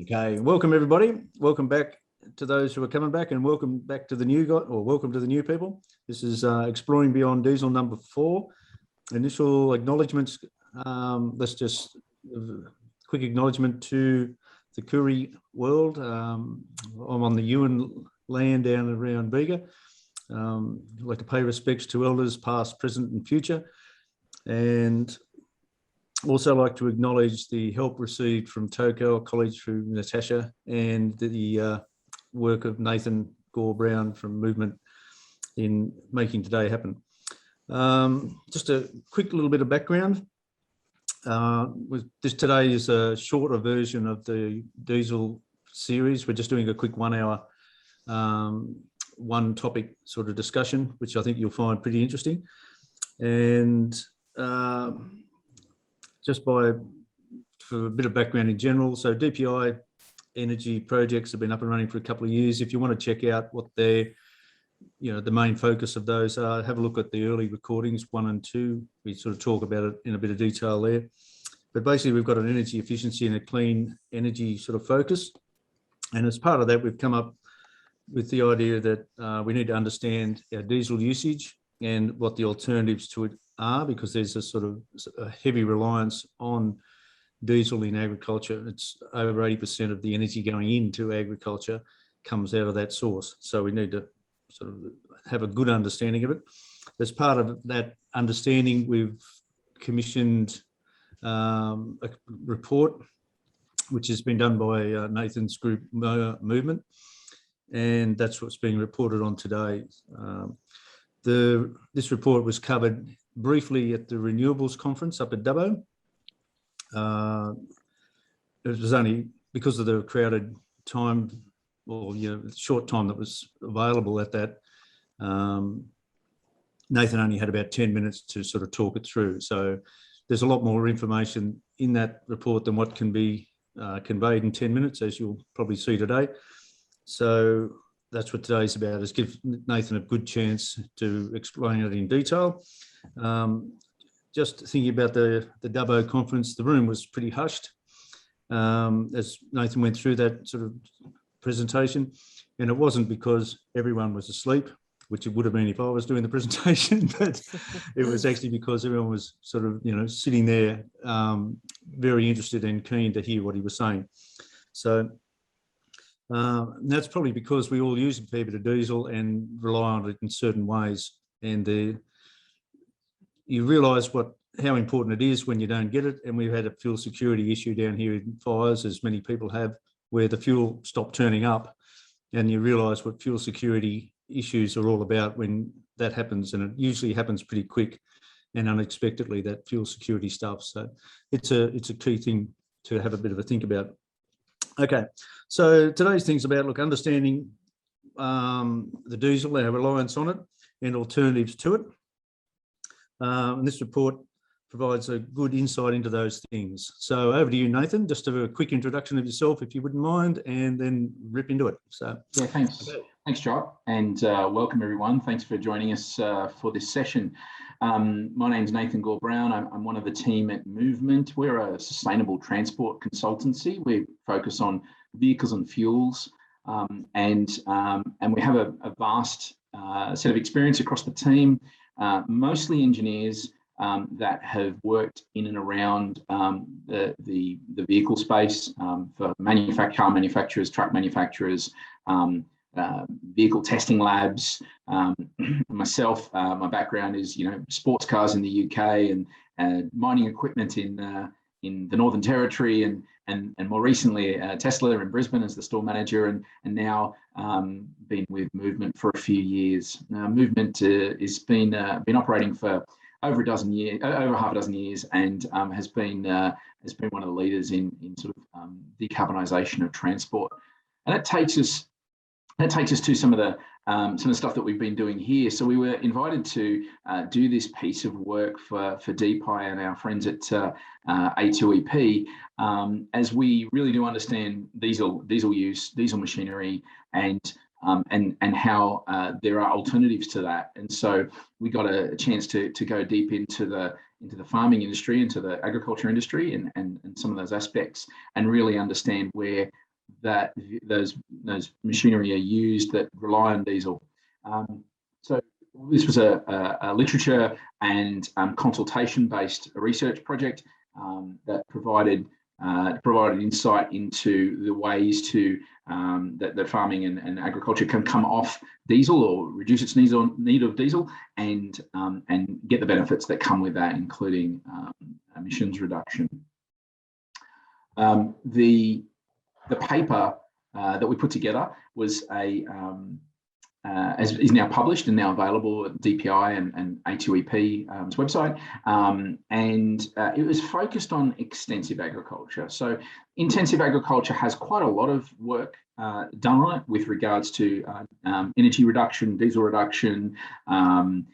Okay, welcome everybody. Welcome back to those who are coming back, and welcome back to the new guy, or welcome to the new people. This is Exploring Beyond Diesel number 4. Initial acknowledgements. Let's just quick acknowledgement to the Koori world. I'm on the Yuin land down around Bega. I'd like to pay respects to elders past, present and future, and also like to acknowledge the help received from Toko College through Natasha, and the work of Nathan Gore-Brown from Movement in making today happen. Just a quick little bit of background. Today is a shorter version of the diesel series. We're just doing a quick 1 hour, one topic sort of discussion, which I think you'll find pretty interesting. And for a bit of background in general, so DPI energy projects have been up and running for a couple of years. If you want to check out what the main focus of those are, have a look at the early recordings 1 and 2. We sort of talk about it in a bit of detail there. But basically, we've got an energy efficiency and a clean energy sort of focus. And as part of that, we've come up with the idea that we need to understand our diesel usage and what the alternatives to it are, because there's a sort of a heavy reliance on diesel in agriculture. It's over 80% of the energy going into agriculture comes out of that source. So we need to sort of have a good understanding of it. As part of that understanding, we've commissioned a report, which has been done by Nathan's group Movement, and that's what's being reported on today. This report was covered briefly at the Renewables Conference up at Dubbo. It was only because of the crowded time, or short time that was available at that. Nathan only had about 10 minutes to sort of talk it through. So there's a lot more information in that report than what can be conveyed in 10 minutes, as you'll probably see today. So that's what today's about, is give Nathan a good chance to explain it in detail. Just thinking about the Dubbo conference, the room was pretty hushed as Nathan went through that sort of presentation. And it wasn't because everyone was asleep, which it would have been if I was doing the presentation, but it was actually because everyone was sort of, sitting there very interested and keen to hear what he was saying. So that's probably because we all use a fair bit of diesel and rely on it in certain ways. And you realise how important it is when you don't get it. And we've had a fuel security issue down here in Fires, as many people have, where the fuel stopped turning up, and you realise what fuel security issues are all about when that happens. And it usually happens pretty quick and unexpectedly, that fuel security stuff. So it's a key thing to have a bit of a think about. Okay, so today's thing's about understanding the diesel, our reliance on it, and alternatives to it. And this report provides a good insight into those things. So over to you, Nathan, just a quick introduction of yourself, if you wouldn't mind, and then rip into it. So yeah, thanks. Okay. Thanks, Drop, and welcome everyone. Thanks for joining us for this session. My name's Nathan Gore-Brown. I'm one of the team at Movement. We're a sustainable transport consultancy. We focus on vehicles and fuels, and we have a vast set of experience across the team, mostly engineers that have worked in and around the vehicle space for car manufacturers, truck manufacturers, vehicle testing labs. Myself, my background is sports cars in the UK and mining equipment in the Northern Territory, and more recently Tesla in Brisbane as the store manager, and now been with Movement for a few years. Movement has been operating for over half a dozen years, and has been one of the leaders in sort of decarbonisation of transport. And that takes us to some of the stuff that we've been doing here. So we were invited to do this piece of work for DPI and our friends at A2EP, as we really do understand diesel use, diesel machinery, and how there are alternatives to that. And so we got a chance to go deep into the farming industry, into the agriculture industry, and some of those aspects, and really understand where that those machinery are used that rely on diesel. So this was a literature and consultation-based research project that provided insight into the ways to that farming and agriculture can come off diesel or reduce its need of diesel and get the benefits that come with that, including emissions reduction. The paper that we put together was is now published and now available at DPI and A2EP's website, and it was focused on extensive agriculture. So intensive agriculture has quite a lot of work done on it with regards to energy reduction, diesel reduction, and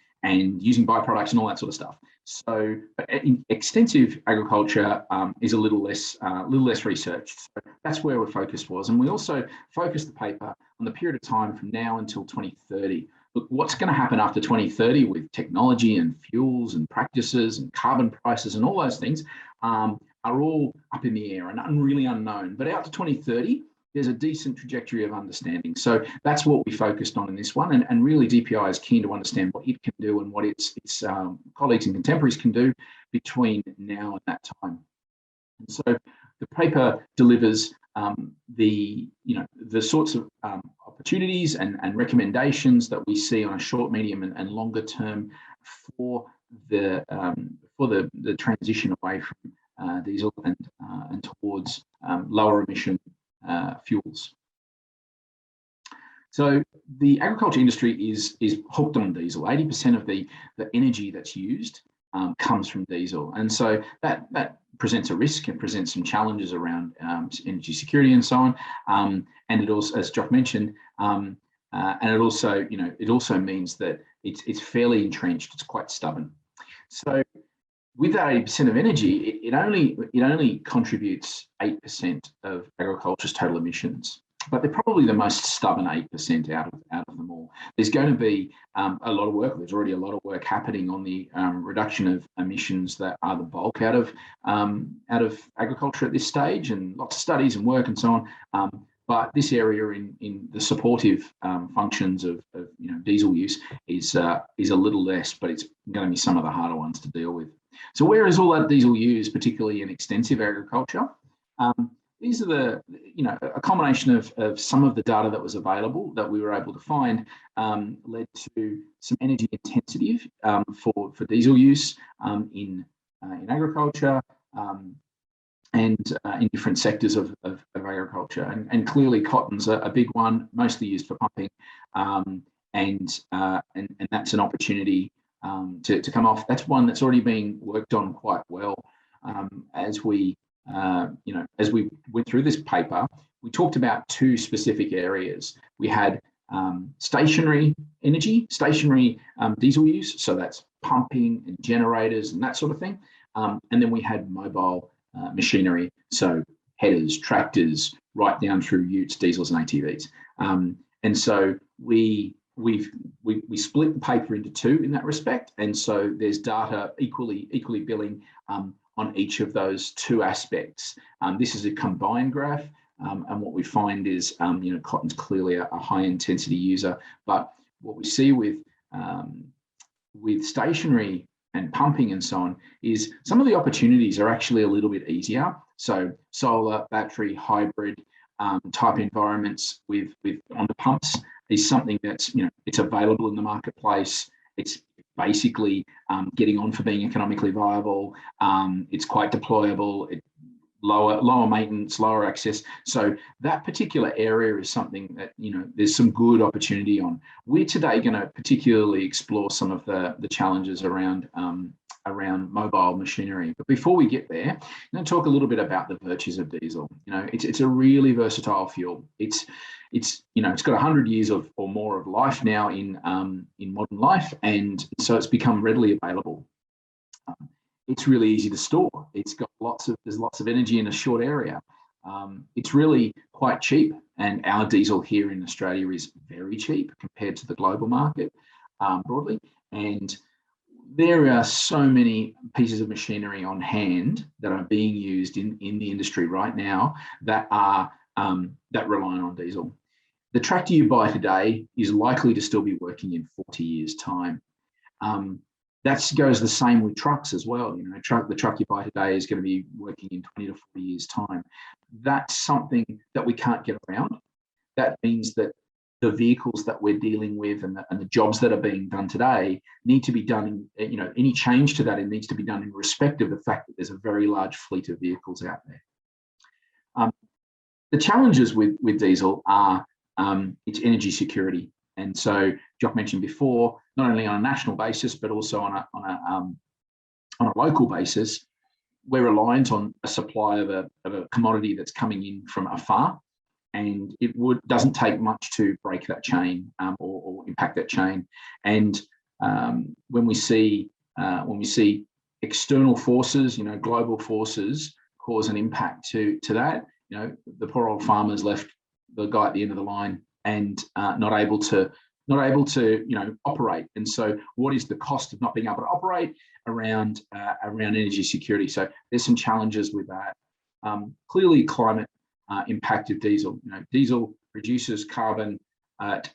using byproducts and all that sort of stuff. So extensive agriculture is a little less researched. So that's where our focus was. And we also focused the paper on the period of time from now until 2030. Look, what's going to happen after 2030 with technology and fuels and practices and carbon prices and all those things are all up in the air and really unknown. But out to 2030, there's a decent trajectory of understanding. So that's what we focused on in this one. And really DPI is keen to understand what it can do and what its colleagues and contemporaries can do between now and that time. And so the paper delivers the sorts of opportunities and recommendations that we see on a short, medium and longer term for the transition away from diesel and towards lower emission fuels. So the agriculture industry is hooked on diesel. 80% of the energy that's used comes from diesel, and so that presents a risk and presents some challenges around energy security and so on. And it also, as Jock mentioned, and it also means that it's fairly entrenched. It's quite stubborn. So with that 80% of energy, it only contributes 8% of agriculture's total emissions, but they're probably the most stubborn 8% out of them all. There's going to be a lot of work. There's already a lot of work happening on the reduction of emissions that are the bulk out of agriculture at this stage, and lots of studies and work and so on. But this area in the supportive functions of diesel use is a little less, but it's going to be some of the harder ones to deal with. So where is all that diesel used, particularly in extensive agriculture? These are a combination of some of the data that was available that we were able to find led to some energy intensity for diesel use in agriculture and in different sectors of agriculture. And clearly cotton's a big one, mostly used for pumping, and that's an opportunity to come off. That's one that's already being worked on quite well. As we went through this paper, we talked about two specific areas. We had stationary energy, stationary diesel use, so that's pumping and generators and that sort of thing. And then we had mobile machinery, so headers, tractors, right down through utes, diesels and ATVs. And so we split the paper into two in that respect, and so there's data equally billing on each of those two aspects. This is a combined graph, and what we find is cotton's clearly a high intensity user, but what we see with stationary and pumping and so on is some of the opportunities are actually a little bit easier. So solar, battery, hybrid type environments with on the pumps is something that's it's available in the marketplace. It's basically getting on for being economically viable. It's quite deployable. Lower maintenance, lower access. So that particular area is something that there's some good opportunity on. We're today going to particularly explore some of the challenges around mobile machinery. But before we get there, I'm going to talk a little bit about the virtues of diesel. It's a really versatile fuel. It's got 100 years or more of life now in modern life, and so it's become readily available. It's really easy to store. There's lots of energy in a short area. It's really quite cheap, and our diesel here in Australia is very cheap compared to the global market broadly. And there are so many pieces of machinery on hand that are being used in the industry right now that are that rely on diesel. The tractor you buy today is likely to still be working in 40 years' time. That goes the same with trucks as well. You know, the truck you buy today is going to be working in 20 to 40 years' time. That's something that we can't get around. That means that the vehicles that we're dealing with and the jobs that are being done today need to be done in, any change to that, it needs to be done in respect of the fact that there's a very large fleet of vehicles out there. The challenges with diesel are its energy security. And so Jock mentioned before, not only on a national basis, but also on a local basis, we're reliant on a supply of a commodity that's coming in from afar. And it doesn't take much to break that chain or impact that chain. And when we see external forces, global forces cause an impact to that, the poor old farmer's left the guy at the end of the line and not able to operate. And so, what is the cost of not being able to operate around energy security? So there's some challenges with that. Clearly, climate impact of diesel. Diesel reduces carbon at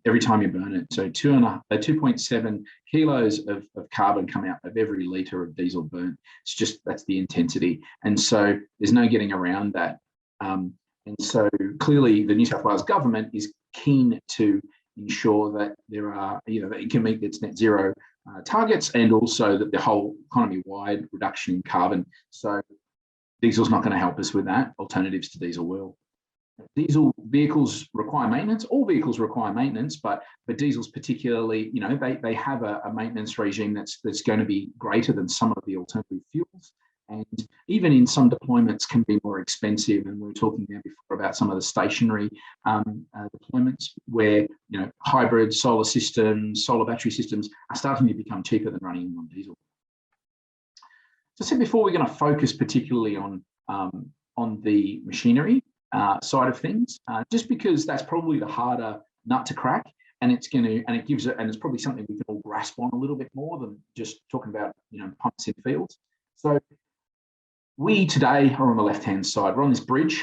every time you burn it. So 2.7 kilos of carbon come out of every litre of diesel burnt. That's the intensity. And so there's no getting around that. And so clearly the New South Wales government is keen to ensure that there are, that it can meet its net zero targets, and also that the whole economy-wide reduction in carbon. So diesel's not going to help us with that. Alternatives to diesel will. Diesel vehicles require maintenance. All vehicles require maintenance, but diesels particularly, they have a maintenance regime that's going to be greater than some of the alternative fuels, and even in some deployments can be more expensive. And we were talking there before about some of the stationary deployments where hybrid solar systems, solar battery systems are starting to become cheaper than running on diesel. So I said before, we're going to focus particularly on the machinery side of things, just because that's probably the harder nut to crack, and it's probably something we can all grasp on a little bit more than just talking about pumps in fields. So we today are on the left-hand side. We're on this bridge.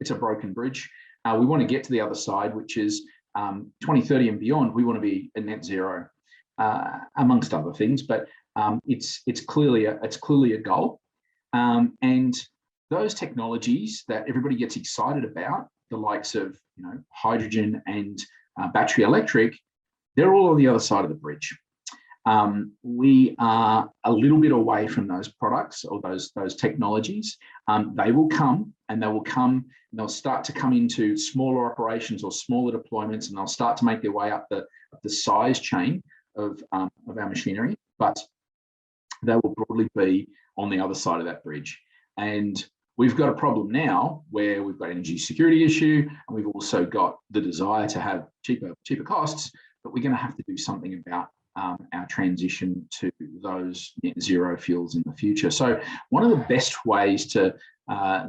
It's a broken bridge. We want to get to the other side, which is 2030 and beyond. We want to be at net zero, amongst other things, but it's clearly a goal. And those technologies that everybody gets excited about, the likes of hydrogen and battery electric, they're all on the other side of the bridge. We are a little bit away from those products or those technologies. They will come, and they'll start to come into smaller operations or smaller deployments, and they'll start to make their way up the size chain of our machinery, but they will broadly be on the other side of that bridge. And we've got a problem now where we've got energy security issue, and we've also got the desire to have cheaper costs, but we're going to have to do something about our transition to those net zero fuels in the future. So one of the best ways that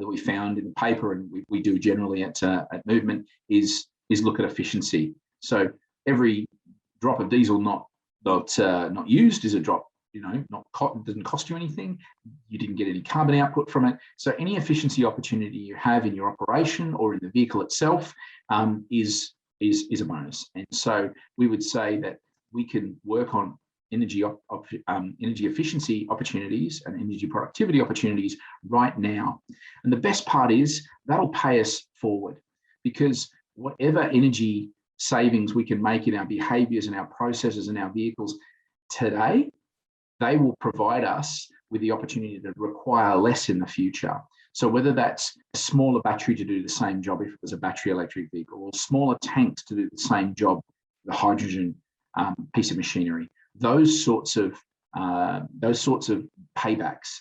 we found in the paper, and we do generally at Movement, is look at efficiency. So every drop of diesel not used is a drop. Doesn't cost you anything. You didn't get any carbon output from it. So any efficiency opportunity you have in your operation or in the vehicle itself is a bonus. And so we would say that we can work on energy efficiency opportunities and energy productivity opportunities right now. And the best part is that'll pay us forward, because whatever energy savings we can make in our behaviours and our processes and our vehicles today, they will provide us with the opportunity to require less in the future. So whether that's a smaller battery to do the same job if it was a battery electric vehicle, or smaller tanks to do the same job, the hydrogen piece of machinery, those sorts of paybacks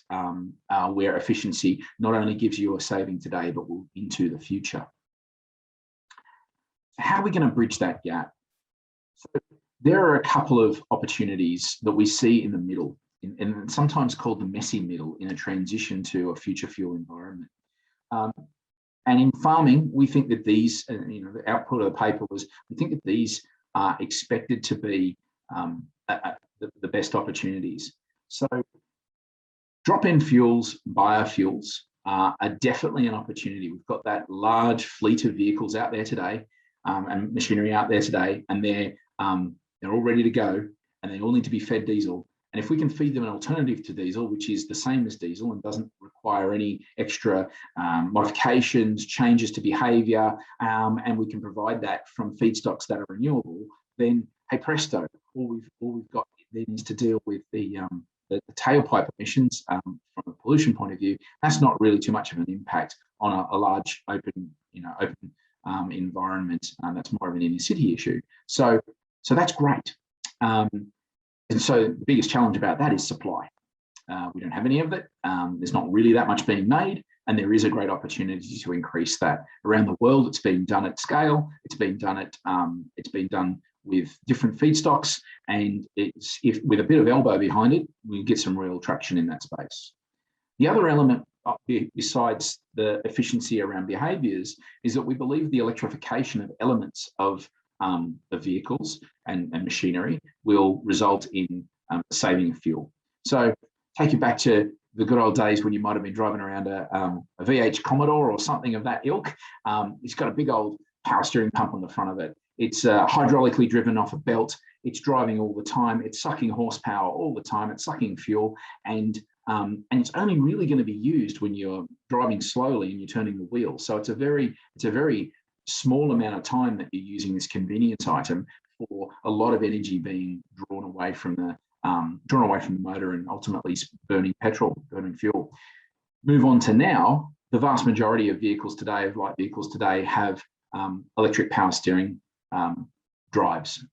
where efficiency not only gives you a saving today, but will into the future. How are we going to bridge that gap? So there are a couple of opportunities that we see in the middle, and sometimes called the messy middle, in a transition to a future fuel environment. And in farming, we think that these, the output of the paper was, we think that these are expected to be the best opportunities. So drop-in fuels, biofuels, are definitely an opportunity. We've got that large fleet of vehicles out there today and machinery out there today, and they're all ready to go, and they all need to be fed diesel. And if we can feed them an alternative to diesel, which is the same as diesel and doesn't require any extra modifications, changes to behaviour, and we can provide that from feedstocks that are renewable, then hey presto, all we've got then is to deal with the tailpipe emissions from a pollution point of view. That's not really too much of an impact on a large open environment. That's more of an inner city issue. So that's great. And so the biggest challenge about that is supply. We don't have any of it. There's not really that much being made, and there is a great opportunity to increase that. Around the world, it's being done at scale. It's being done with different feedstocks, and with a bit of elbow behind it, we get some real traction in that space. The other element, besides the efficiency around behaviours, is that we believe the electrification of elements of vehicles and machinery will result in saving fuel. So take you back to the good old days when you might have been driving around a V8 Commodore or something of that ilk. It's got a big old power steering pump on the front of it. It's hydraulically driven off a belt. It's driving all the time. It's sucking horsepower all the time. It's sucking fuel, and it's only really going to be used when you're driving slowly and you're turning the wheel. So it's a very small amount of time that you're using this convenience item for a lot of energy being drawn away from the motor and ultimately burning fuel. Move on to now, the vast majority of vehicles today, of light vehicles today, have electric power steering drives,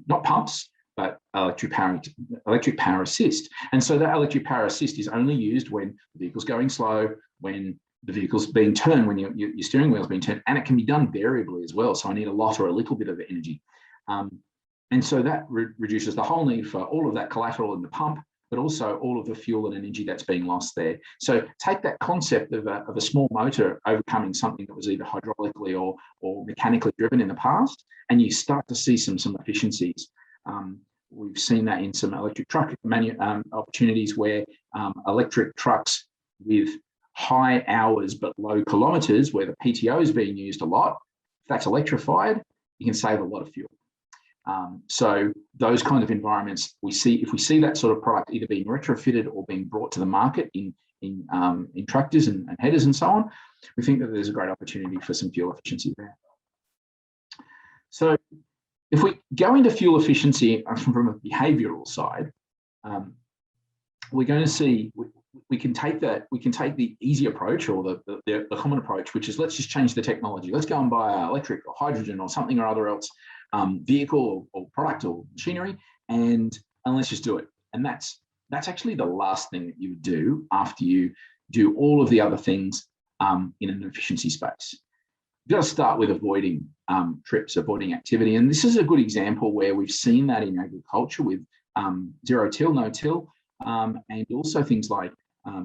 not pumps, but electric power assist. And so that electric power assist is only used when the vehicle's going slow, when the vehicle's being turned, when your steering wheel's being turned, and it can be done variably as well. So I need a lot or a little bit of energy. And so that reduces the whole need for all of that collateral in the pump, but also all of the fuel and energy that's being lost there. So take that concept of a small motor overcoming something that was either hydraulically or mechanically driven in the past, and you start to see some efficiencies. We've seen that in some electric truck opportunities where electric trucks with high hours but low kilometres, where the PTO is being used a lot, if that's electrified, you can save a lot of fuel. So those kind of environments, if we see that sort of product either being retrofitted or being brought to the market in tractors and headers and so on, we think that there's a great opportunity for some fuel efficiency there. So if we go into fuel efficiency from a behavioural side, we're going to see we can take the easy approach or the common approach, which is let's just change the technology. Let's go and buy electric or hydrogen or something or other else vehicle or product or machinery, and let's just do it. And that's actually the last thing that you would do after you do all of the other things in an efficiency space. You've got to start with avoiding trips, avoiding activity. And this is a good example where we've seen that in agriculture with zero till, no till, and also things like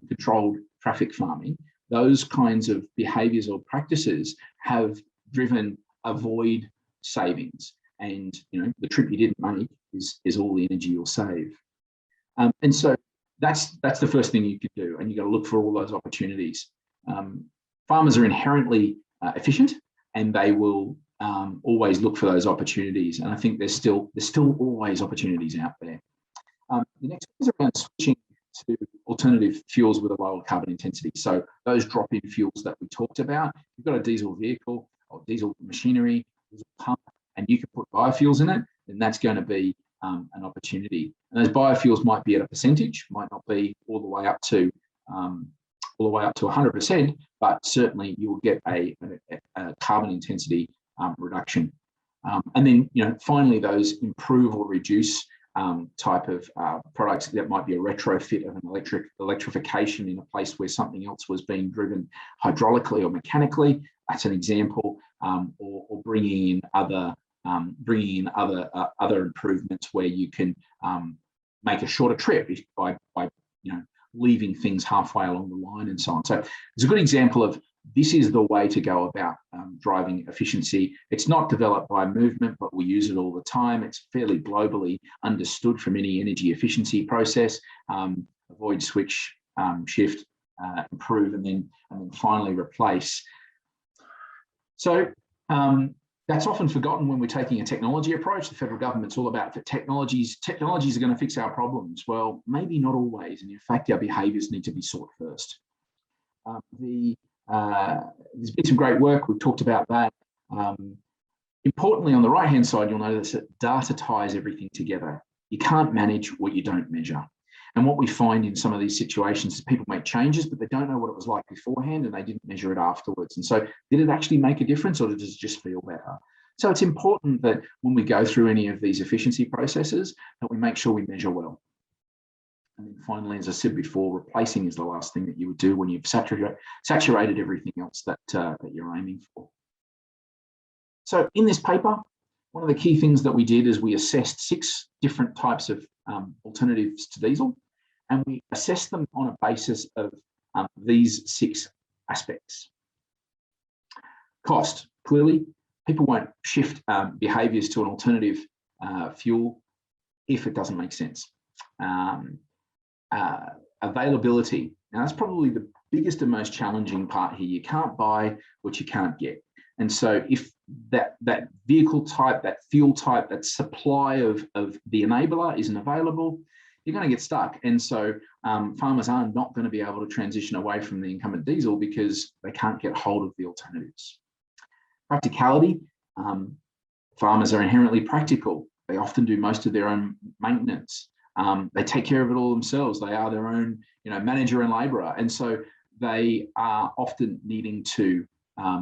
controlled traffic farming. Those kinds of behaviours or practices have driven avoid savings, and the trip you didn't make is all the energy you'll save. And so that's the first thing you could do, and you've got to look for all those opportunities. Farmers are inherently efficient, and they will always look for those opportunities. And I think there's still always opportunities out there. The next one is around switching to alternative fuels with a lower carbon intensity. So those drop-in fuels that we talked about, you've got a diesel vehicle or diesel machinery, diesel pump, and you can put biofuels in it, then that's going to be an opportunity. And those biofuels might be at a percentage, might not be all the way up to 100%, but certainly you will get a carbon intensity reduction. And then finally, those improve or reduce type of products that might be a retrofit of an electrification in a place where something else was being driven hydraulically or mechanically. That's an example, or bringing in other improvements where you can make a shorter trip by leaving things halfway along the line and so on. So it's a good example of this is the way to go about driving efficiency. It's not developed by movement, but we use it all the time. It's fairly globally understood from any energy efficiency process. Avoid, switch, shift, improve and then finally replace. So that's often forgotten when we're taking a technology approach. The federal government's all about that technologies are going to fix our problems. Well, maybe not always, and in fact, our behaviours need to be sought first. There's been some great work. We've talked about that. Importantly, on the right-hand side, you'll notice that data ties everything together. You can't manage what you don't measure. And what we find in some of these situations is people make changes, but they don't know what it was like beforehand and they didn't measure it afterwards. And so did it actually make a difference or does it just feel better? So it's important that when we go through any of these efficiency processes, that we make sure we measure well. And then finally, as I said before, replacing is the last thing that you would do when you've saturated everything else that you're aiming for. So in this paper, one of the key things that we did is we assessed 6 different types of alternatives to diesel, and we assessed them on a basis of these 6 aspects. Cost. Clearly, people won't shift behaviours to an alternative fuel if it doesn't make sense. Availability. Now, that's probably the biggest and most challenging part here. You can't buy what you can't get. And so if that vehicle type, that fuel type, that supply of the enabler isn't available, you're going to get stuck. And so farmers are not going to be able to transition away from the incumbent diesel because they can't get hold of the alternatives. Practicality. Farmers are inherently practical. They often do most of their own maintenance. They take care of it all themselves. They are their own, manager and labourer. And so they are often needing to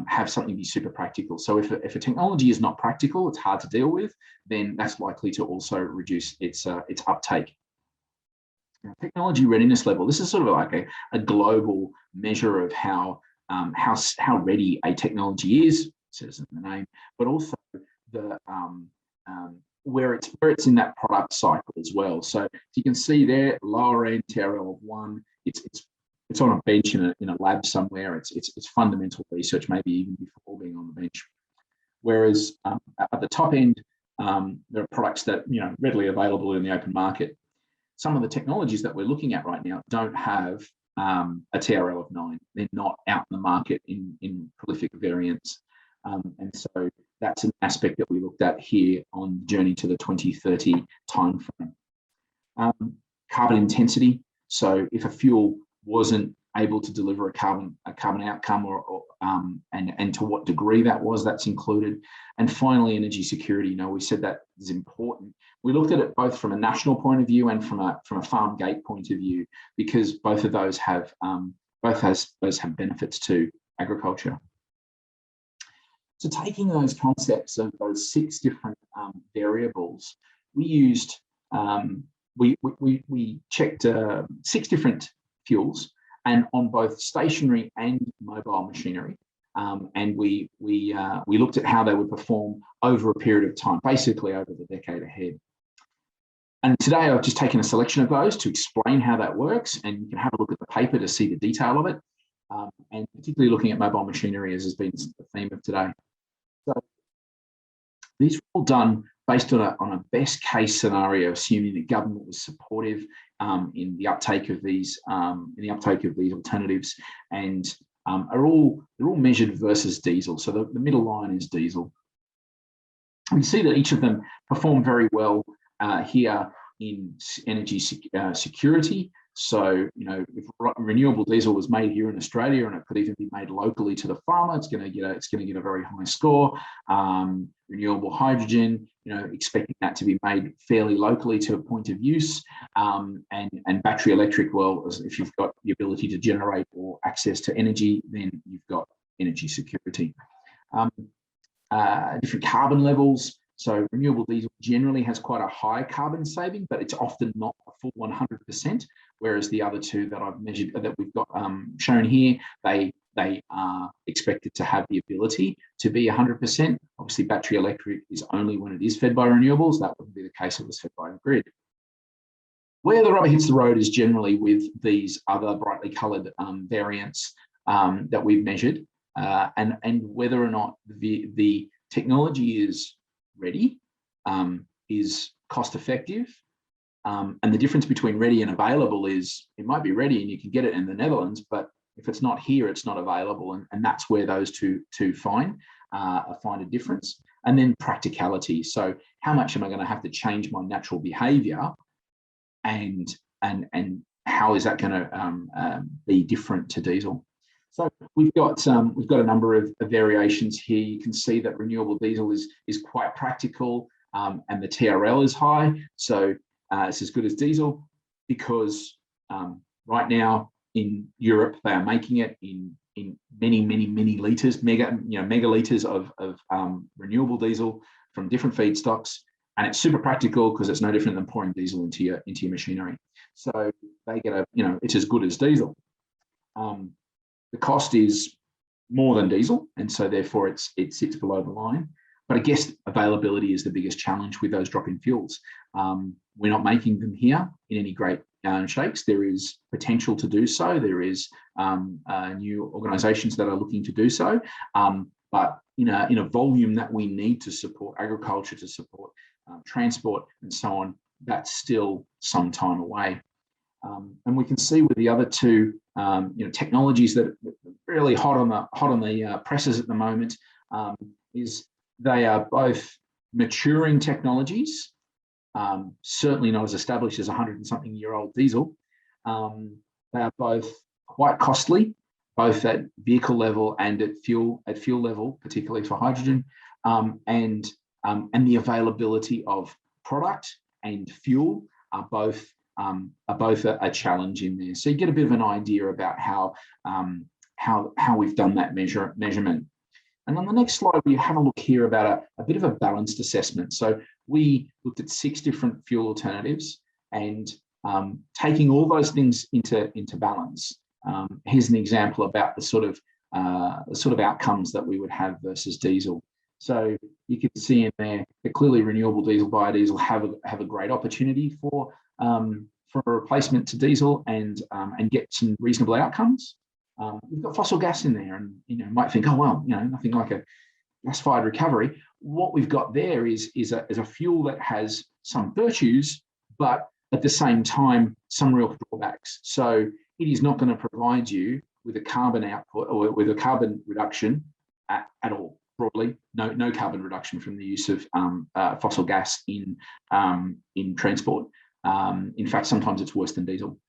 have something be super practical. So if a technology is not practical, it's hard to deal with, then that's likely to also reduce its uptake. Now, technology readiness level. This is sort of like a global measure of how ready a technology is, it says in the name, but also the where it's in that product cycle as well. So you can see there, lower end TRL of 1, it's on a bench in a lab somewhere. It's fundamental research, maybe even before being on the bench. Whereas at the top end, there are products that readily available in the open market. Some of the technologies that we're looking at right now don't have a TRL of 9. They're not out in the market in prolific variants, and so that's an aspect that we looked at here on the journey to the 2030 timeframe. Carbon intensity. So if a fuel wasn't able to deliver a carbon outcome and to what degree that's included. And finally, energy security. We said that is important. We looked at it both from a national point of view and from a farm gate point of view, because both of those have benefits to agriculture. So taking those concepts of those 6 different variables, we used we checked 6 different fuels, and on both stationary and mobile machinery, and we looked at how they would perform over a period of time, basically over the decade ahead. And today I've just taken a selection of those to explain how that works, and you can have a look at the paper to see the detail of it, and particularly looking at mobile machinery as has been the theme of today. So these were all done based on a best case scenario, assuming the government was supportive in the uptake of these alternatives, and they're all measured versus diesel. So the middle line is diesel. We see that each of them perform very well here in energy security. So, if renewable diesel was made here in Australia and it could even be made locally to the farmer, it's going to get a very high score. Renewable hydrogen, expecting that to be made fairly locally to a point of use. And battery electric, well, if you've got the ability to generate or access to energy, then you've got energy security. Different carbon levels. So renewable diesel generally has quite a high carbon saving, but it's often not a full 100%. Whereas the other 2 that I've measured, that we've got shown here, they are expected to have the ability to be 100%. Obviously, battery electric is only when it is fed by renewables. That wouldn't be the case if it was fed by the grid. Where the rubber hits the road is generally with these other brightly coloured variants that we've measured, and whether or not the technology is ready, is cost effective, And the difference between ready and available is it might be ready and you can get it in the Netherlands, but if it's not here, it's not available. And that's where those two find a difference. And then practicality. So how much am I going to have to change my natural behavior, and how is that going to be different to diesel? So we've got a number of variations here. You can see that renewable diesel is quite practical, and the TRL is high. So it's as good as diesel because right now in Europe they are making it in many liters, megaliters of renewable diesel from different feedstocks, and it's super practical because it's no different than pouring diesel into your machinery. So they get it's as good as diesel. The cost is more than diesel, and so therefore it sits below the line. But I guess availability is the biggest challenge with those drop-in fuels. We're not making them here in any great shakes. There is potential to do so. There is new organisations that are looking to do so, but in a volume that we need to support agriculture, to support transport, and so on. That's still some time away. And we can see with the other two, technologies that are really hot on the presses at the moment, is they are both maturing technologies, certainly not as established as 100-something-year-old diesel. They are both quite costly, both at vehicle level and at fuel level, particularly for hydrogen, and the availability of product and fuel are both a challenge in there. So you get a bit of an idea about how we've done that measurement. And on the next slide, we have a look here about a bit of a balanced assessment. So we looked at 6 different fuel alternatives and taking all those things into balance. Here's an example about the sort of outcomes that we would have versus diesel. So you can see in there that clearly renewable diesel, biodiesel have a great opportunity for a replacement to diesel and get some reasonable outcomes. We've got fossil gas in there, and might think, oh well, nothing like a gas-fired recovery. What we've got there is a fuel that has some virtues, but at the same time some real drawbacks. So it is not going to provide you with a carbon output or with a carbon reduction at all. Broadly, no carbon reduction from the use of fossil gas in transport. In fact, sometimes it's worse than diesel.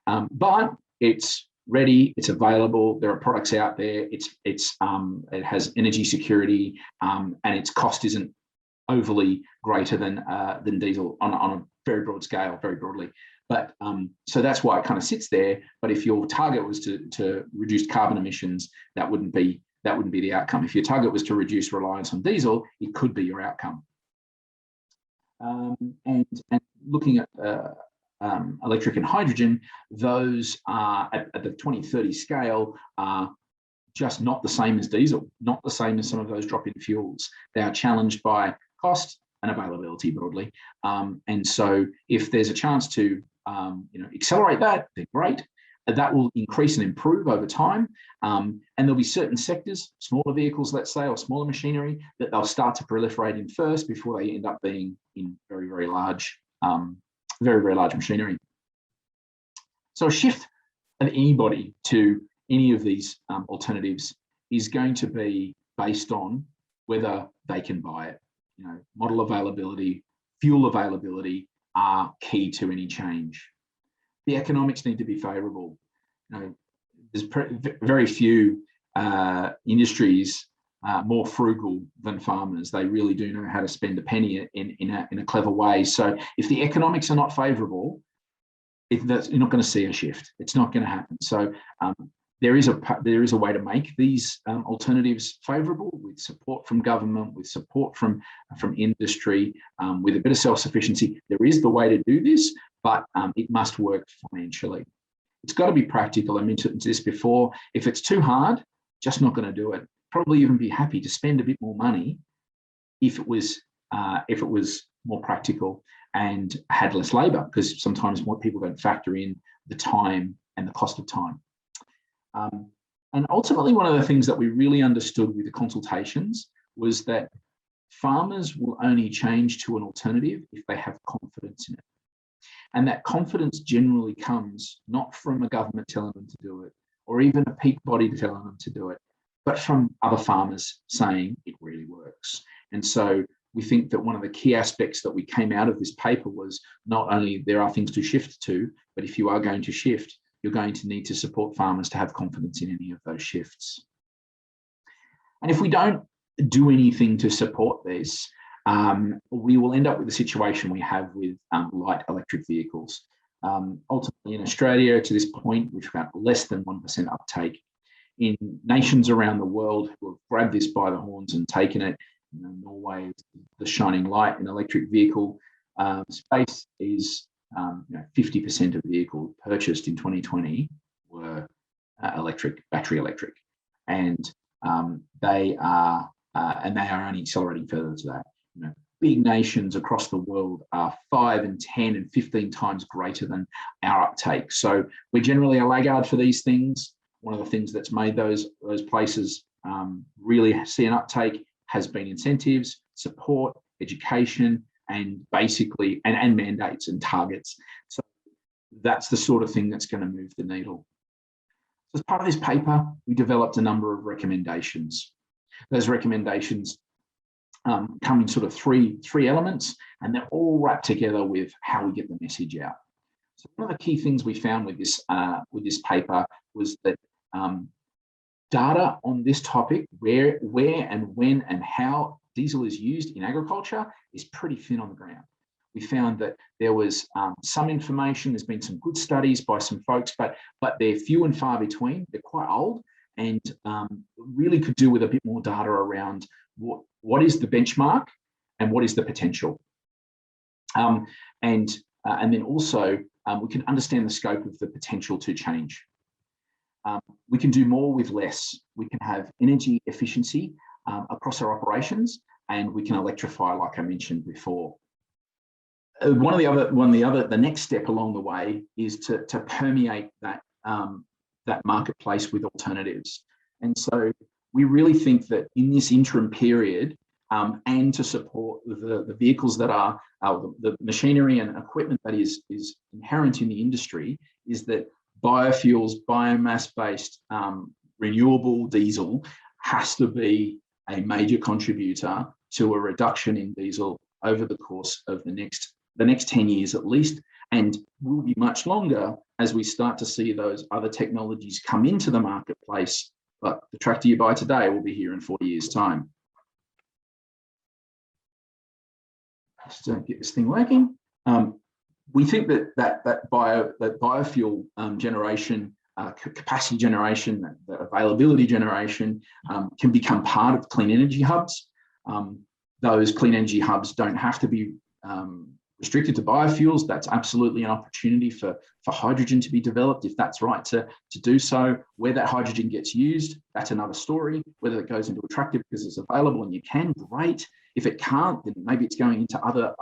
But it's ready, it's available. There are products out there. It has energy security, and its cost isn't overly greater than diesel on a very broad scale, very broadly. But so that's why it kind of sits there. But if your target was to reduce carbon emissions, that wouldn't be the outcome. If your target was to reduce reliance on diesel, it could be your outcome. And looking at electric and hydrogen, those are at the 2030 scale are just not the same as diesel, not the same as some of those drop-in fuels. They are challenged by cost and availability broadly. And so if there's a chance to accelerate that, then great. That will increase and improve over time. And there'll be certain sectors, smaller vehicles, let's say, or smaller machinery, that they'll start to proliferate in first before they end up being in very, very large machinery. So a shift of anybody to any of these alternatives is going to be based on whether they can buy it. Model availability, fuel availability are key to any change. The economics need to be favourable. There's very few industries more frugal than farmers. They really do know how to spend a penny in a clever way. So if the economics are not favourable, you're not going to see a shift. It's not going to happen. So there is a way to make these alternatives favourable, with support from government, with support from industry, with a bit of self-sufficiency. There is the way to do this, but it must work financially. It's got to be practical. I mentioned this before. If it's too hard, just not going to do it. Probably even be happy to spend a bit more money if it was more practical and had less labour, because sometimes more people don't factor in the time and the cost of time. And ultimately, one of the things that we really understood with the consultations was that farmers will only change to an alternative if they have confidence in it. And that confidence generally comes not from a government telling them to do it, or even a peak body telling them to do it, but from other farmers saying it really works. And so we think that one of the key aspects that we came out of this paper was not only there are things to shift to, but if you are going to shift, you're going to need to support farmers to have confidence in any of those shifts. And if we don't do anything to support this, we will end up with the situation we have with light electric vehicles. Ultimately in Australia to this point, we've got less than 1% uptake. In nations around the world who have grabbed this by the horns and taken it, Norway is the shining light in electric vehicle space is 50% of vehicles purchased in 2020 were battery electric, and they are only accelerating further to that. Big nations across the world are 5 and 10 and 15 times greater than our uptake. So we're generally a laggard for these things. One of the things that's made those places really see an uptake has been incentives, support, education, and basically and mandates and targets. So that's the sort of thing that's going to move the needle. So as part of this paper, we developed a number of recommendations. Those recommendations come in sort of three elements, and they're all wrapped together with how we get the message out. So one of the key things we found with this paper was that data on this topic, where and when and how diesel is used in agriculture, is pretty thin on the ground. We found that there was some information, there's been some good studies by some folks, but they're few and far between. They're quite old, and really could do with a bit more data around what is the benchmark and what is the potential. And then also we can understand the scope of the potential to change. We can do more with less. We can have energy efficiency across our operations, and we can electrify, like I mentioned before. The next step along the way is to permeate that marketplace with alternatives. And so we really think that in this interim period, and to support the vehicles that are the machinery and equipment that is inherent in the industry, is that biofuels, biomass-based renewable diesel has to be a major contributor to a reduction in diesel over the course of the next 10 years at least, and will be much longer as we start to see those other technologies come into the marketplace. But the tractor you buy today will be here in 40 years' time. Just don't get this thing working. We think that biofuel generation, capacity generation, that availability generation can become part of clean energy hubs. Those clean energy hubs don't have to be restricted to biofuels. That's absolutely an opportunity for hydrogen to be developed, if that's right to do so. Where that hydrogen gets used, that's another story. Whether it goes into a tractor because it's available and you can, great. If it can't, then maybe it's going into other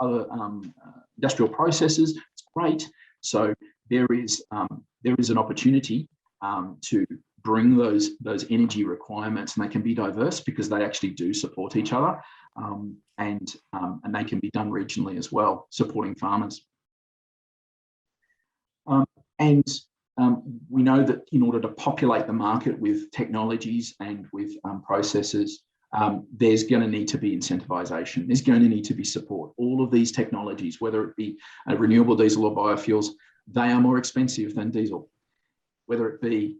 industrial processes. It's great. So there is an opportunity to bring those energy requirements, and they can be diverse because they actually do support each other, and they can be done regionally as well, supporting farmers. We know that in order to populate the market with technologies and with processes, there's going to need to be incentivization. There's going to need to be support. All of these technologies, whether it be renewable diesel or biofuels, they are more expensive than diesel. Whether it be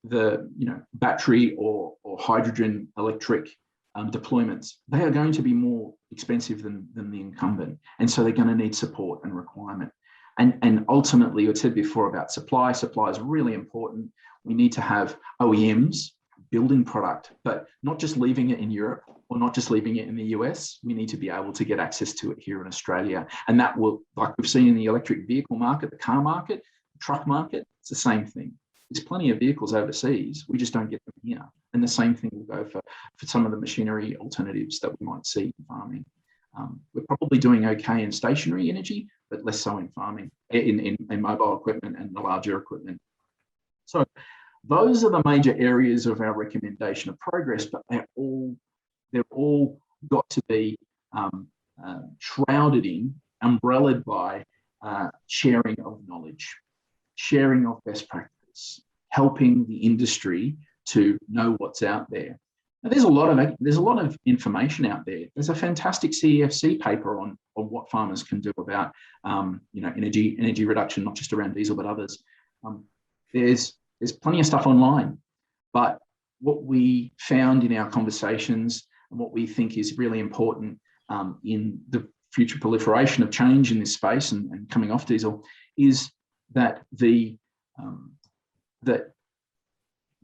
the battery or hydrogen electric deployments, they are going to be more expensive than the incumbent, and so they're going to need support and requirement. And ultimately, I said before about supply. Supply is really important. We need to have OEMs building product, but not just leaving it in Europe or not just leaving it in the US. We need to be able to get access to it here in Australia, and that will, like we've seen in the electric vehicle market, the car market, the truck market, it's the same thing. There's plenty of vehicles overseas, we just don't get them here. And the same thing will go for some of the machinery alternatives that we might see in farming. We're probably doing okay in stationary energy, but less so in farming, in mobile equipment and the larger equipment. So those are the major areas of our recommendation of progress, but they're all got to be shrouded in, umbrellaed by sharing of knowledge, sharing of best practice, helping the industry to know what's out there. Now, there's a lot of information out there. There's a fantastic CEFC paper on what farmers can do about energy reduction, not just around diesel but others. There's plenty of stuff online, but what we found in our conversations and what we think is really important in the future proliferation of change in this space and coming off diesel is that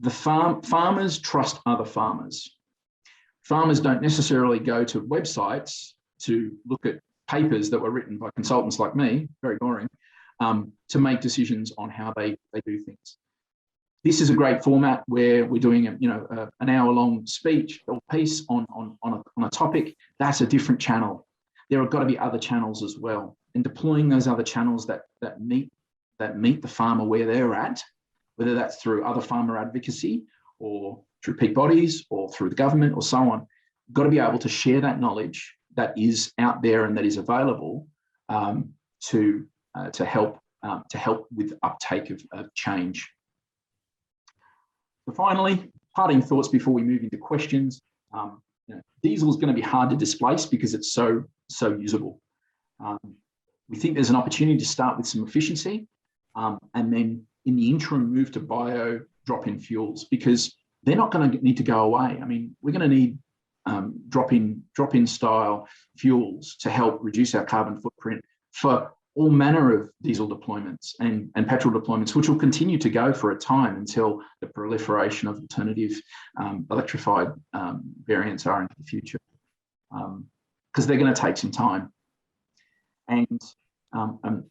farmers trust other farmers. Farmers don't necessarily go to websites to look at papers that were written by consultants like me, very boring, to make decisions on how they do things. This is a great format where we're doing an hour-long speech or piece on a topic. That's a different channel. There have got to be other channels as well, and deploying those other channels that meet the farmer where they're at, whether that's through other farmer advocacy or through peak bodies or through the government or so on. You've got to be able to share that knowledge that is out there and that is available to help with uptake of change. So finally, parting thoughts before we move into questions. Diesel is going to be hard to displace because it's so usable. We think there's an opportunity to start with some efficiency and then in the interim move to bio drop-in fuels, because they're not going to need to go away. I mean, we're going to need drop-in style fuels to help reduce our carbon footprint for all manner of diesel deployments and petrol deployments, which will continue to go for a time until the proliferation of alternative electrified variants are into the future, because they're going to take some time. And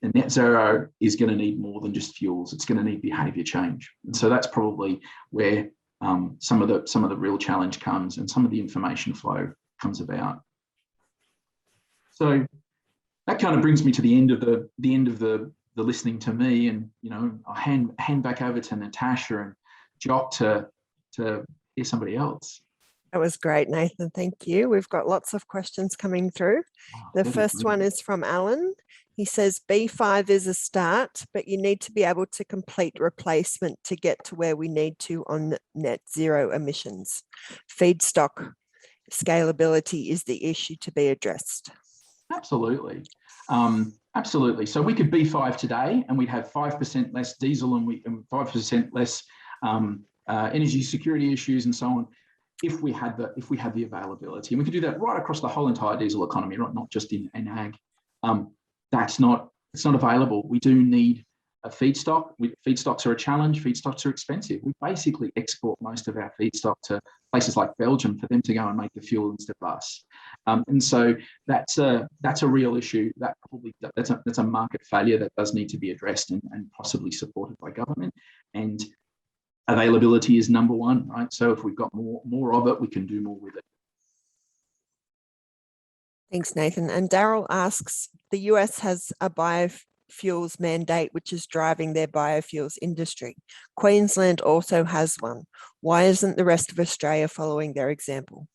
net zero is going to need more than just fuels. It's going to need behaviour change, and so that's probably where some of the real challenge comes, and some of the information flow comes about. So that kind of brings me to the end of the listening to me, and I'll hand back over to Natasha and Jock to hear somebody else. That was great, Nathan. Thank you. We've got lots of questions coming through. The first one is from Alan. He says, B5 is a start, but you need to be able to complete replacement to get to where we need to on net zero emissions. Feedstock scalability is the issue to be addressed. Absolutely. Absolutely. So we could B5 today and we'd have 5% less diesel and 5% less energy security issues and so on, if we had the availability. And we could do that right across the whole entire diesel economy, right? Not just in ag. It's not available. We do need a feedstock. Feedstocks are a challenge. Feedstocks are expensive. We basically export most of our feedstock to places like Belgium for them to go and make the fuel instead of us. And so that's a real issue. That's a market failure that does need to be addressed and possibly supported by government. And availability is number one, right? So if we've got more of it, we can do more with it. Thanks, Nathan. And Daryl asks, the US has a biofuels mandate, which is driving their biofuels industry. Queensland also has one. Why isn't the rest of Australia following their example?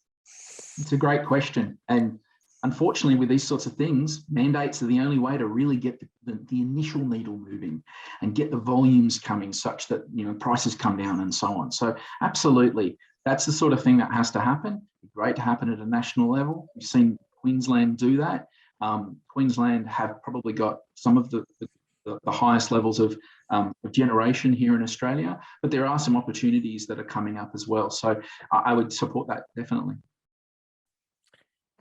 It's a great question. And unfortunately, with these sorts of things, mandates are the only way to really get the initial needle moving and get the volumes coming such that prices come down and so on. So absolutely, that's the sort of thing that has to happen. It's great to happen at a national level. We've seen Queensland do that. Queensland have probably got some of the highest levels of generation here in Australia, but there are some opportunities that are coming up as well. So I would support that definitely.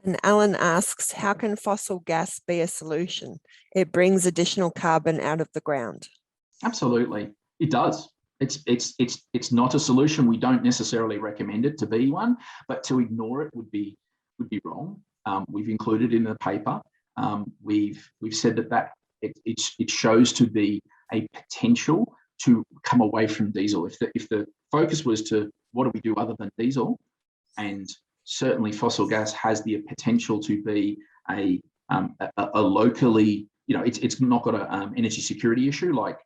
And Alan asks, how can fossil gas be a solution? It brings additional carbon out of the ground. Absolutely, it does. It's not a solution. We don't necessarily recommend it to be one, but to ignore it would be wrong. We've included in the paper. We've said that it shows to be a potential to come away from diesel. If the focus was to what do we do other than diesel, and certainly fossil gas has the potential to be a locally, it's not got an energy security issue like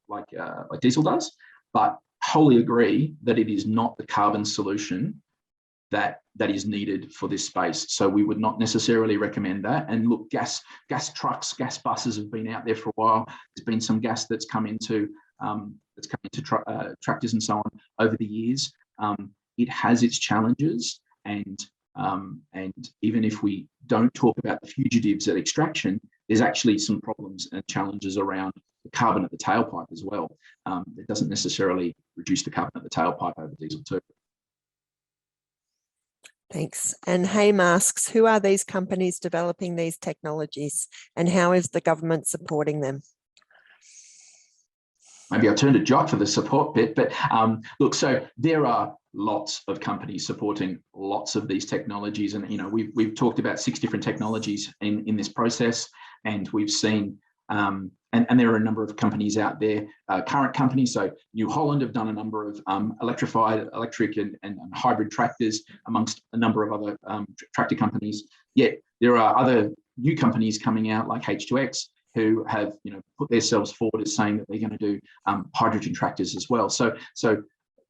diesel does, but wholly agree that it is not the carbon solution that is needed for this space. So we would not necessarily recommend that. And look, gas trucks, gas buses have been out there for a while. There's been some gas that's come into tractors and so on over the years. It has its challenges, and even if we don't talk about the fugitives at extraction, there's actually some problems and challenges around the carbon at the tailpipe as well. It doesn't necessarily reduce the carbon at the tailpipe over diesel too. Thanks. And Haim asks, who are these companies developing these technologies and how is the government supporting them? Maybe I'll turn to Jock for the support bit, but look, so there are lots of companies supporting lots of these technologies. And, we've talked about 6 different technologies in this process, and we've seen, and there are a number of companies out there, current companies. So New Holland have done a number of electric and hybrid tractors amongst a number of other tractor companies. Yet there are other new companies coming out like H2X, who have put themselves forward as saying that they're going to do hydrogen tractors as well. So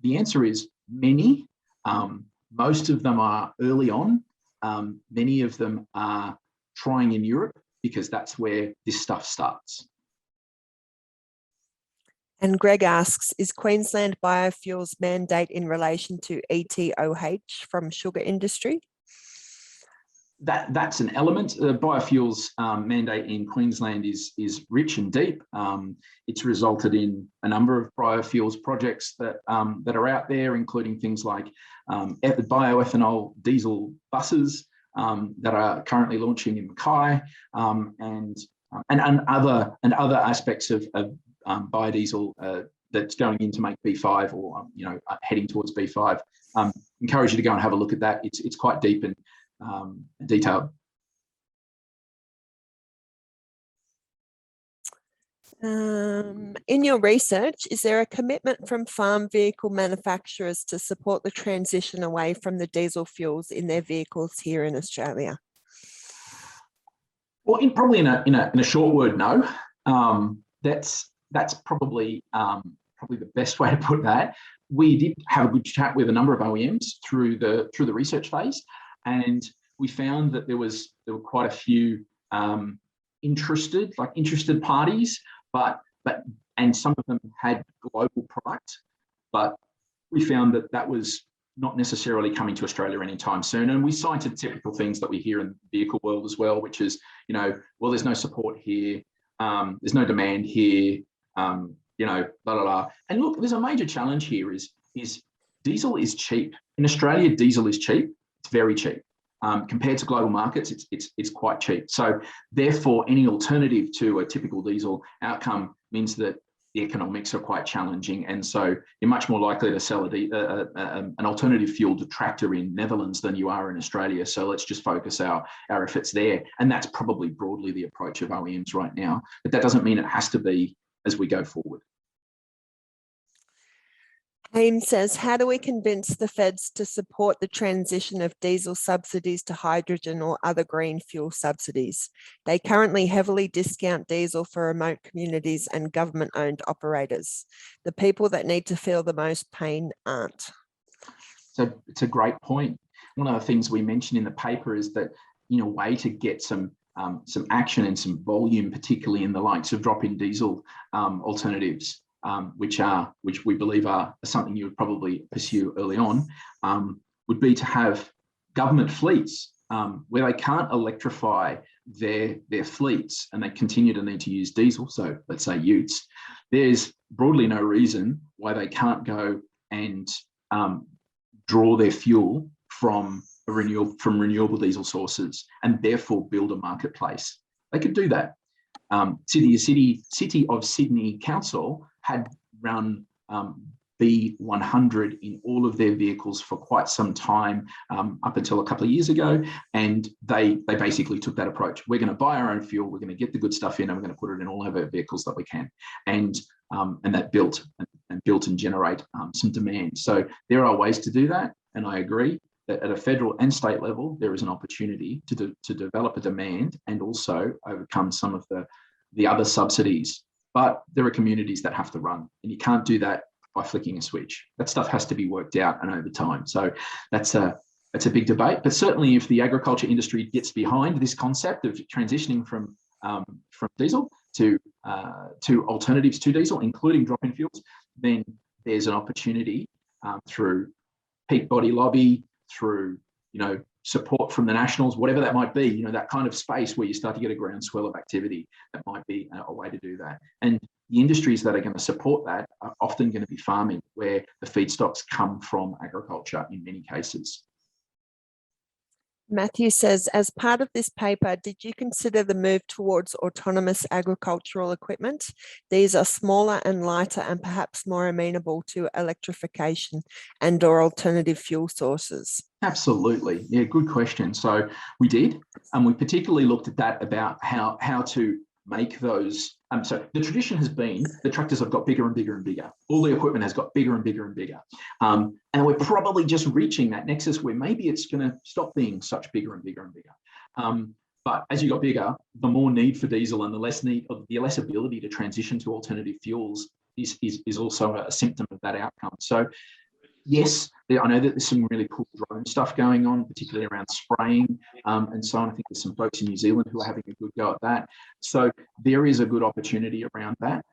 the answer is many. Most of them are early on. Many of them are trying in Europe because that's where this stuff starts. And Greg asks, is Queensland Biofuels mandate in relation to ETOH from sugar industry? That's an element. The biofuels mandate in Queensland is rich and deep. It's resulted in a number of biofuels projects that are out there, including things like bioethanol diesel buses that are currently launching in Mackay, and other aspects of biodiesel that's going in to make B5 or heading towards B5. Encourage you to go and have a look at that. It's quite deep and detailed. In your research, is there a commitment from farm vehicle manufacturers to support the transition away from the diesel fuels in their vehicles here in Australia? Well, probably in a short word, no. That's probably the best way to put that. We did have a good chat with a number of OEMs through the research phase, and we found that there were quite a few interested parties, and some of them had global product, but we found that was not necessarily coming to Australia anytime soon. And we cited typical things that we hear in the vehicle world as well, which is, well, there's no support here, there's no demand here, blah, blah, blah. And look, there's a major challenge here is diesel is cheap. In Australia, diesel is cheap. It's very cheap. Compared to global markets, it's quite cheap. So therefore, any alternative to a typical diesel outcome means that the economics are quite challenging. And so you're much more likely to sell an alternative fueled tractor in Netherlands than you are in Australia. So let's just focus our efforts there. And that's probably broadly the approach of OEMs right now. But that doesn't mean it has to be as we go forward. Haim says, how do we convince the feds to support the transition of diesel subsidies to hydrogen or other green fuel subsidies? They currently heavily discount diesel for remote communities and government-owned operators. The people that need to feel the most pain aren't. So it's a great point. One of the things we mentioned in the paper is that, a way to get some action and some volume, particularly in the likes of drop-in diesel alternatives, which we believe are something you would probably pursue early on, would be to have government fleets where they can't electrify their fleets and they continue to need to use diesel. So let's say utes. There's broadly no reason why they can't go and draw their fuel from renewable diesel sources and therefore build a marketplace. They could do that. City of Sydney Council had run B100 in all of their vehicles for quite some time, up until a couple of years ago, and they basically took that approach. We're going to buy our own fuel, we're going to get the good stuff in, and we're going to put it in all of our vehicles that we can, and that built and generate some demand. So there are ways to do that, and I agree that at a federal and state level, there is an opportunity to develop a demand and also overcome some of the other subsidies. But there are communities that have to run, and you can't do that by flicking a switch. That stuff has to be worked out and over time. So that's debate. But certainly, if the agriculture industry gets behind this concept of transitioning from diesel to alternatives to diesel, including drop-in fuels, then there's an opportunity through peak body lobby, through support from the nationals, whatever that might be, that kind of space where you start to get a groundswell of activity. That might be a way to do that. And the industries that are going to support that are often going to be farming, where the feedstocks come from agriculture in many cases. Matthew says, as part of this paper, did you consider the move towards autonomous agricultural equipment? These are smaller and lighter and perhaps more amenable to electrification and/or alternative fuel sources. Absolutely. Yeah, good question. So we did, and we particularly looked at that about how to make those. So the tradition has been the tractors have got bigger and bigger and bigger. All the equipment has got bigger and bigger and bigger. And we're probably just reaching that nexus where maybe it's going to stop being such bigger and bigger and bigger. But as you got bigger, the more need for diesel and the less ability to transition to alternative fuels is also a symptom of that outcome. So yes, I know that there's some really cool drone stuff going on, particularly around spraying and so on. I think there's some folks in New Zealand who are having a good go at that. So there is a good opportunity around that.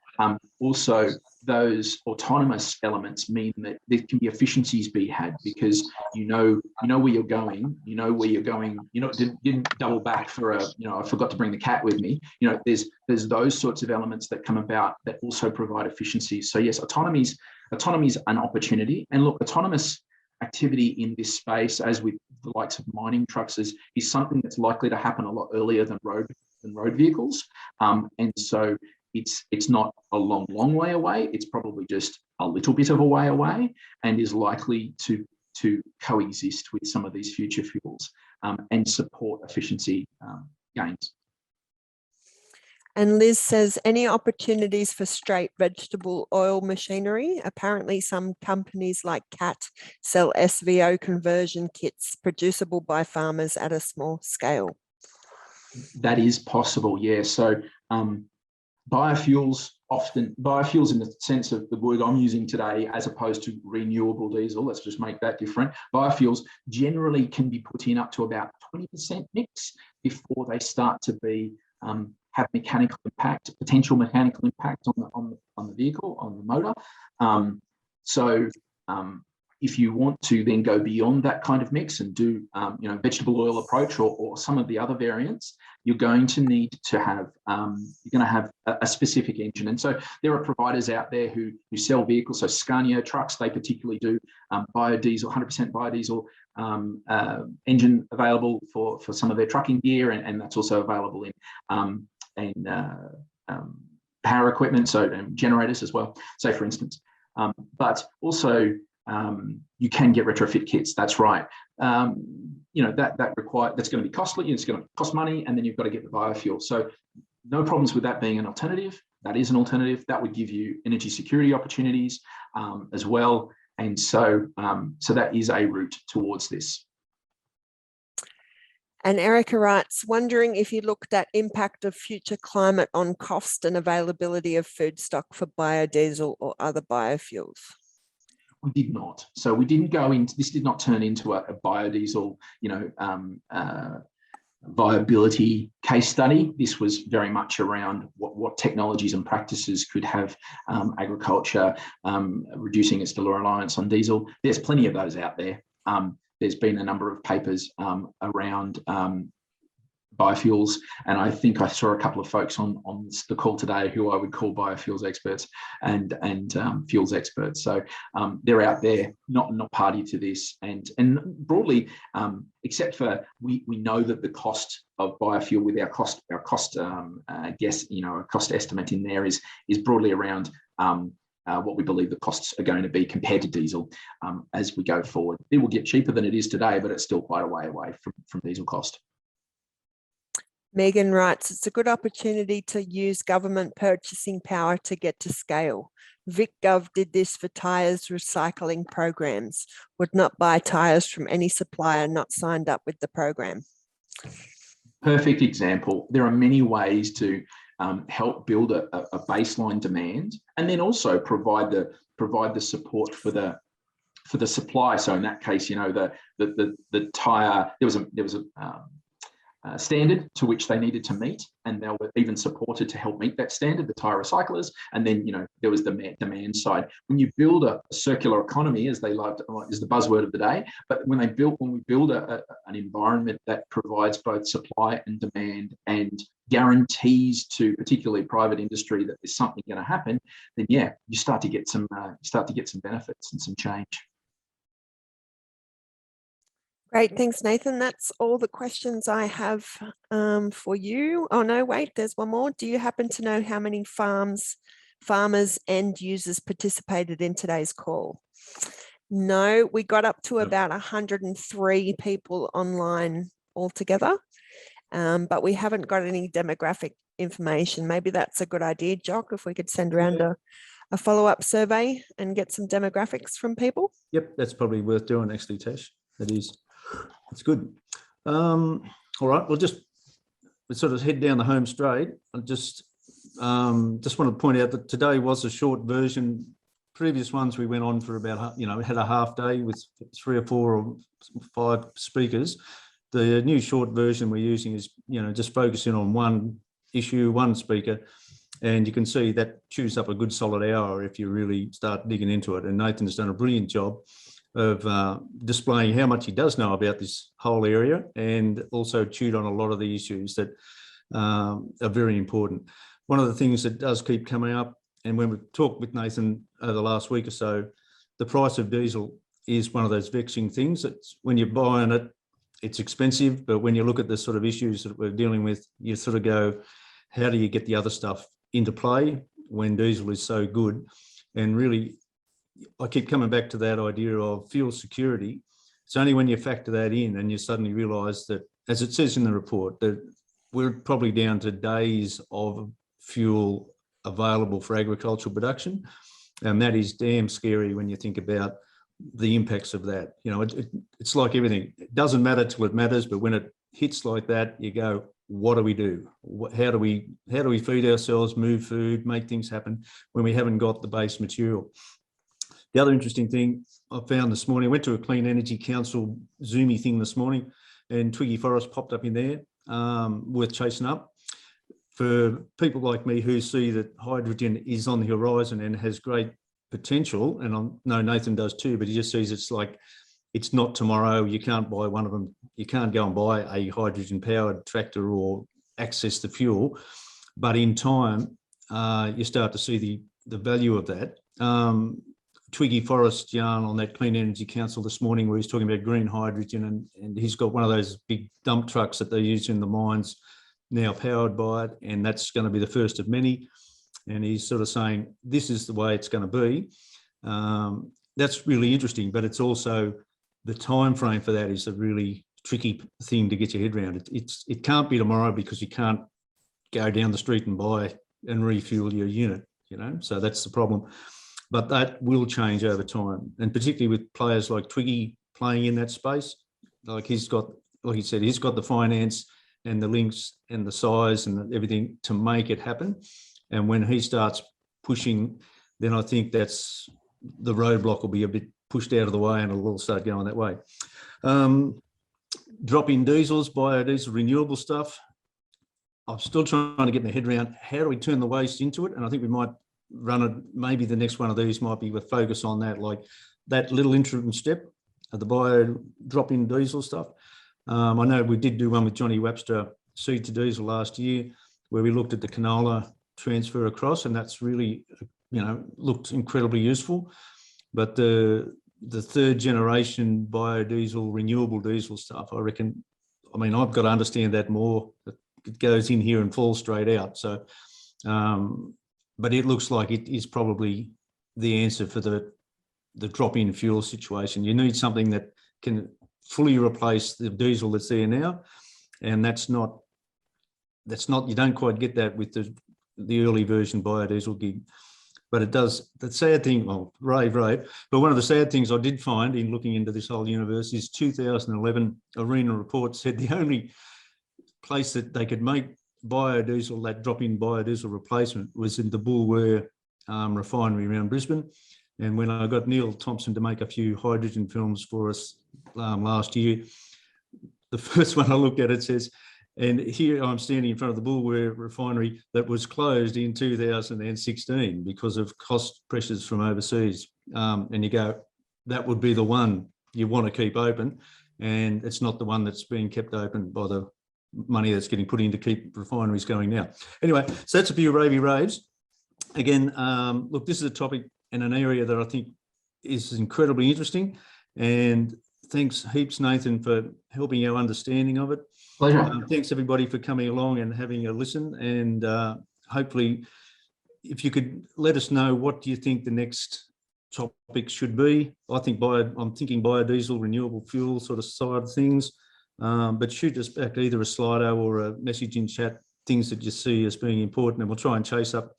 Also, those autonomous elements mean that there can be efficiencies be had, because you know where you're going, didn't double back for I forgot to bring the cat with me. There's those sorts of elements that come about that also provide efficiencies. So yes, autonomy's an opportunity. And look, autonomous activity in this space, as with the likes of mining trucks, is something that's likely to happen a lot earlier than road vehicles. And so it's not a long way away. It's probably just a little bit of a way away, and is likely to coexist with some of these future fuels and support efficiency gains. And Liz says, any opportunities for straight vegetable oil machinery? Apparently some companies like CAT sell SVO conversion kits producible by farmers at a small scale. That is possible, yeah. So biofuels in the sense of the word I'm using today, as opposed to renewable diesel, let's just make that different. Biofuels generally can be put in up to about 20% mix before they start to be have potential mechanical impact on the vehicle, on the motor. If you want to then go beyond that kind of mix and do vegetable oil approach or some of the other variants, you're going to need to have a specific engine. And so there are providers out there who sell vehicles. So Scania trucks, they particularly do biodiesel, 100% biodiesel engine available for some of their trucking gear, and that's also available in power equipment, so generators as well, say for instance. But also you can get retrofit kits. That's right. That's going to be costly. It's going to cost money, and then you've got to get the biofuel. So no problems with that being an alternative. That is an alternative. That would give you energy security opportunities as well. And so that is a route towards this. And Erica writes, wondering if you looked at impact of future climate on cost and availability of food stock for biodiesel or other biofuels. We did not. So we didn't go into, this did not turn into a biodiesel, viability case study. This was very much around what technologies and practices could have agriculture reducing its reliance on diesel. There's plenty of those out there. There's been a number of papers around biofuels, and I think I saw a couple of folks on the call today who I would call biofuels experts and fuels experts. So they're out there, not party to this, and broadly, except for we know that the cost of biofuel with our cost estimate in there is broadly around what we believe the costs are going to be compared to diesel as we go forward. It will get cheaper than it is today, but it's still quite a way away from diesel cost. Megan writes, it's a good opportunity to use government purchasing power to get to scale. VicGov did this for tyres recycling programs, would not buy tyres from any supplier not signed up with the program. Perfect example. There are many ways to help build a baseline demand, and then also provide the support for the for the supply. So in that case, you know, the tire, there was a standard to which they needed to meet, and they were even supported to help meet that standard, the tire recyclers. And then, you know, there was the demand side. When you build a circular economy, as they loved, is the buzzword of the day, but when we build an environment that provides both supply and demand and guarantees to particularly private industry that there's something going to happen, then yeah, you start to get some benefits and some change. Great, thanks, Nathan. That's all the questions I have for you. Oh no, wait, there's one more. Do you happen to know how many farmers and users participated in today's call? No, we got up to about 103 people online altogether, but we haven't got any demographic information. Maybe that's a good idea, Jock, if we could send around a follow-up survey and get some demographics from people. Yep, that's probably worth doing, actually, Tash. That is. That's good. All right, we'll sort of head down the home straight. I just want to point out that today was a short version. Previous ones we went on for about, you know, had a half day with 3 or 4 or 5 speakers. The new short version we're using is, you know, just focusing on one issue, one speaker, and you can see that chews up a good solid hour if you really start digging into it. And Nathan's done a brilliant job of displaying how much he does know about this whole area, and also chewed on a lot of the issues that are very important. One of the things that does keep coming up, and when we talked with Nathan over the last week or so, the price of diesel is one of those vexing things. It's when you're buying it, it's expensive, but when you look at the sort of issues that we're dealing with, you sort of go, how do you get the other stuff into play when diesel is so good? And really, I keep coming back to that idea of fuel security. It's only when you factor that in and you suddenly realise that, as it says in the report, that we're probably down to days of fuel available for agricultural production. And that is damn scary when you think about the impacts of that. You know, it's like everything. It doesn't matter till it matters, but when it hits like that, you go, what do we do? How do we feed ourselves, move food, make things happen when we haven't got the base material? The other interesting thing I found this morning, I went to a Clean Energy Council Zoomy thing this morning, and Twiggy Forrest popped up in there, worth chasing up. For people like me who see that hydrogen is on the horizon and has great potential, and I know Nathan does too, but he just sees it's not tomorrow. You can't buy one of them. You can't go and buy a hydrogen-powered tractor or access the fuel. But in time, you start to see the value of that. Twiggy Forrest yarn on that Clean Energy Council this morning, where he's talking about green hydrogen, and he's got one of those big dump trucks that they use in the mines now powered by it, and that's going to be the first of many. And he's sort of saying, this is the way it's going to be. That's really interesting, but it's also the time frame for that is a really tricky thing to get your head around. It can't be tomorrow, because you can't go down the street and buy and refuel your unit, you know, so that's the problem. But that will change over time, and particularly with players like Twiggy playing in that space. Like he's got, like he said, he's got the finance and the links and the size and everything to make it happen. And when he starts pushing, then I think that's the roadblock will be a bit pushed out of the way, and it'll all start going that way. Drop-in diesels, biodiesel, renewable stuff. I'm still trying to get my head around how do we turn the waste into it, and I think we might run it. Maybe the next one of these might be with focus on that, like that little interim step of the bio drop-in diesel stuff. I know we did do one with Johnny Webster, seed to diesel, last year, where we looked at the canola transfer across, and that's really, you know, looked incredibly useful. But the third generation biodiesel, renewable diesel stuff, I reckon, I mean, I've got to understand that more. It goes in here and falls straight out. So, but it looks like it is probably the answer for the drop-in fuel situation. You need something that can fully replace the diesel that's there now, and that's not, you don't quite get that with the early version biodiesel gig. But it does, the sad thing, well, rave, but one of the sad things I did find in looking into this whole universe is 2011 ARENA report said the only place that they could make biodiesel, that drop-in biodiesel replacement, was in the Bulwer refinery around Brisbane. And when I got Neil Thompson to make a few hydrogen films for us last year, the first one I looked at, it says, and here I'm standing in front of the Bulwer refinery that was closed in 2016 because of cost pressures from overseas. And you go, that would be the one you want to keep open. And it's not the one that's being kept open by the money that's getting put in to keep refineries going now. Anyway, so that's a few ravey raves. Again, look, this is a topic and an area that I think is incredibly interesting. And thanks heaps, Nathan, for helping our understanding of it. Pleasure. Thanks everybody for coming along and having a listen. And hopefully, if you could let us know, what do you think the next topic should be? I'm thinking biodiesel, renewable fuel sort of side of things. But shoot us back either a Slido or a message in chat, things that you see as being important, and we'll try and chase up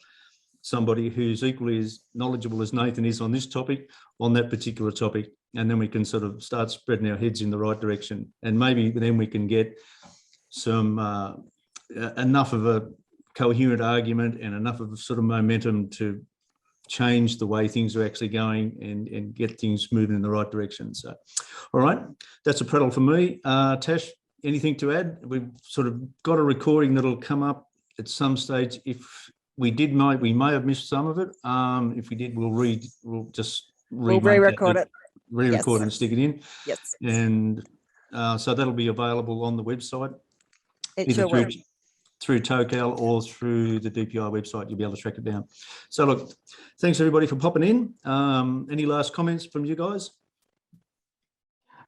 somebody who's equally as knowledgeable as Nathan is on this topic, on that particular topic, and then we can sort of start spreading our heads in the right direction. And maybe then we can get some enough of a coherent argument and enough of sort of momentum to change the way things are actually going and get things moving in the right direction. So, all right, that's a prattle for me. Tash, anything to add? We've sort of got a recording that'll come up at some stage. If we may have missed some of it. If we did, we'll just re-record it. Re-record and stick it in. Yes. And so that'll be available on the website. It sure will. Through Tocal or through the DPI website, you'll be able to track it down. So look, thanks everybody for popping in. Any last comments from you guys?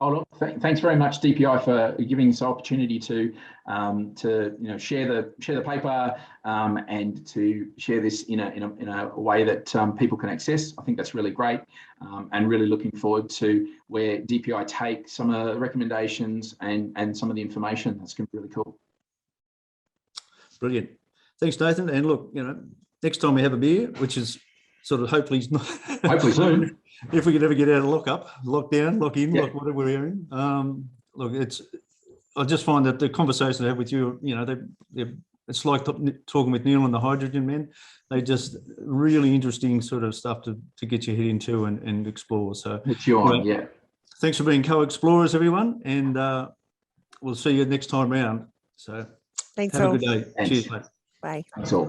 Oh, look, thanks very much, DPI, for giving us the opportunity to share the paper and to share this in a way that people can access. I think that's really great, and really looking forward to where DPI take some of the recommendations and some of the information. That's going to be really cool. Brilliant. Thanks, Nathan. And look, next time we have a beer, which is sort of hopefully soon. If we could ever get out of lockdown, lock in, whatever we're hearing. Look, I just find that the conversation I have with you, it's like talking with Neil and the hydrogen men. They just really interesting sort of stuff to get your head into and explore. So it's your yeah. Thanks for being co-explorers, everyone, and we'll see you next time round. So thanks have all. a good day. Thanks. Cheers, mate. Bye. Thanks all.